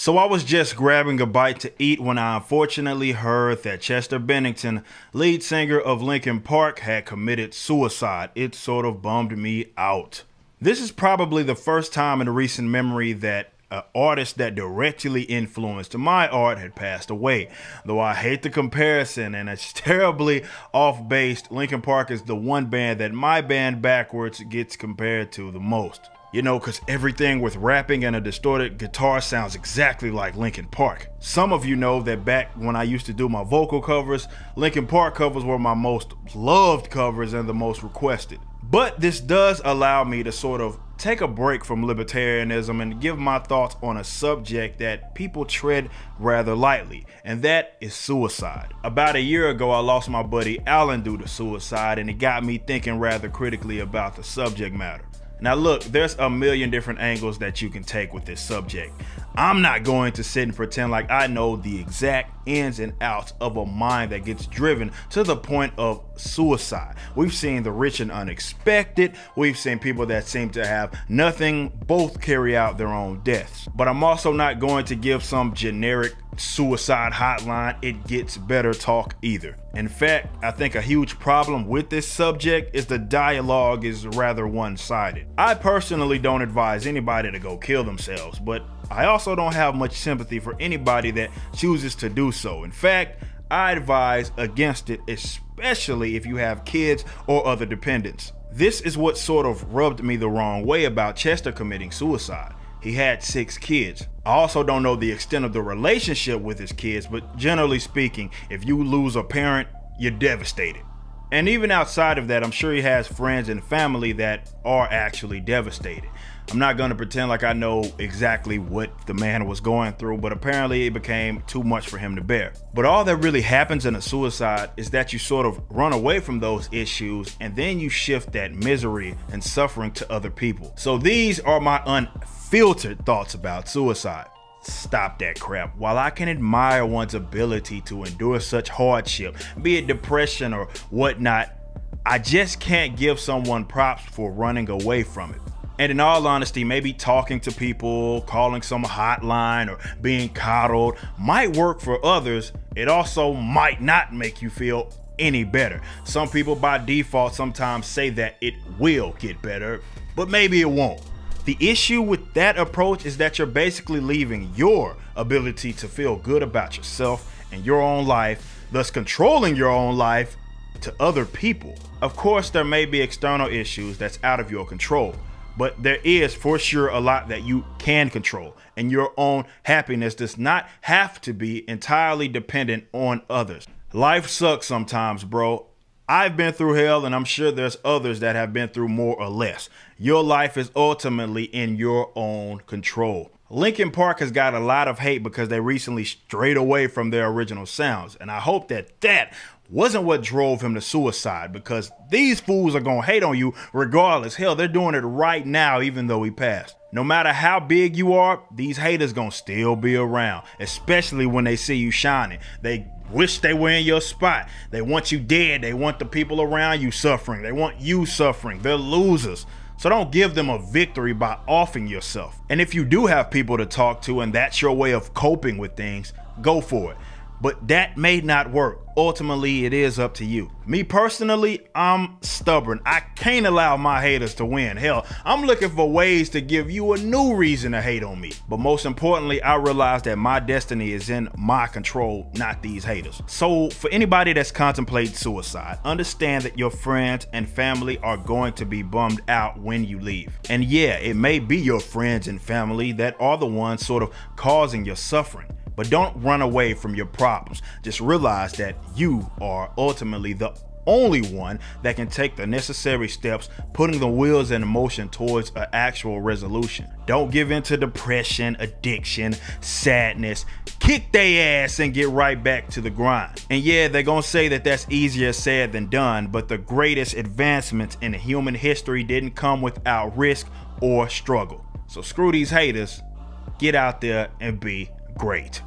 So I was just grabbing a bite to eat when I unfortunately heard that Chester Bennington, lead singer of Linkin Park, had committed suicide. It sort of bummed me out. This is probably the first time in recent memory that an artist that directly influenced my art had passed away. Though I hate the comparison and it's terribly off-based, Linkin Park is the one band that my band Backwards gets compared to the most. You know, cause everything with rapping and a distorted guitar sounds exactly like Linkin Park. Some of you know that back when I used to do my vocal covers, Linkin Park covers were my most loved covers and the most requested. But this does allow me to sort of take a break from libertarianism and give my thoughts on a subject that people tread rather lightly, and that is suicide. About a year ago, I lost my buddy Alan due to suicide, and it got me thinking rather critically about the subject matter. Now look, there's a million different angles that you can take with this subject. I'm not going to sit and pretend like I know the exact ins and outs of a mind that gets driven to the point of suicide. We've seen the rich and unexpected. We've seen people that seem to have nothing both carry out their own deaths. But I'm also not going to give some generic suicide hotline, it gets better talk either. In fact, I think a huge problem with this subject is the dialogue is rather one-sided. I personally don't advise anybody to go kill themselves, but I also don't have much sympathy for anybody that chooses to do so. In fact, I advise against it, especially if you have kids or other dependents. This is what sort of rubbed me the wrong way about Chester committing suicide. He had 6 kids. I also don't know the extent of the relationship with his kids, but generally speaking, if you lose a parent, you're devastated. And even outside of that, I'm sure he has friends and family that are actually devastated. I'm not going to pretend like I know exactly what the man was going through, but apparently it became too much for him to bear. But all that really happens in a suicide is that you sort of run away from those issues and then you shift that misery and suffering to other people. So these are my unfiltered thoughts about suicide. Stop that crap. While I can admire one's ability to endure such hardship, be it depression or whatnot, I just can't give someone props for running away from it. And in all honesty, maybe talking to people, calling some hotline, or being coddled might work for others. It also might not make you feel any better. Some people by default sometimes say that it will get better, but maybe it won't. The issue with that approach is that you're basically leaving your ability to feel good about yourself and your own life, thus controlling your own life, to other people. Of course, there may be external issues that's out of your control, but there is for sure a lot that you can control, and your own happiness does not have to be entirely dependent on others. Life sucks sometimes, bro. I've been through hell, and I'm sure there's others that have been through more or less. Your life is ultimately in your own control. Linkin Park has got a lot of hate because they recently strayed away from their original sounds, and I hope that that wasn't what drove him to suicide, because these fools are gonna hate on you regardless. Hell, they're doing it right now even though he passed. No matter how big you are, these haters gonna still be around, especially when they see you shining. They wish they were in your spot. They want you dead. They want the people around you suffering. They want you suffering. They're losers. So don't give them a victory by offing yourself. And if you do have people to talk to and that's your way of coping with things, go for it. But that may not work. Ultimately, it is up to you. Me personally, I'm stubborn. I can't allow my haters to win. Hell, I'm looking for ways to give you a new reason to hate on me. But most importantly, I realize that my destiny is in my control, not these haters. So for anybody that's contemplating suicide, understand that your friends and family are going to be bummed out when you leave. And yeah, it may be your friends and family that are the ones sort of causing your suffering. But don't run away from your problems. Just realize that you are ultimately the only one that can take the necessary steps, putting the wheels in motion towards an actual resolution. Don't give in to depression, addiction, sadness. Kick their ass and get right back to the grind. And yeah, they're gonna say that that's easier said than done, but the greatest advancements in human history didn't come without risk or struggle. So screw these haters. Get out there and be great.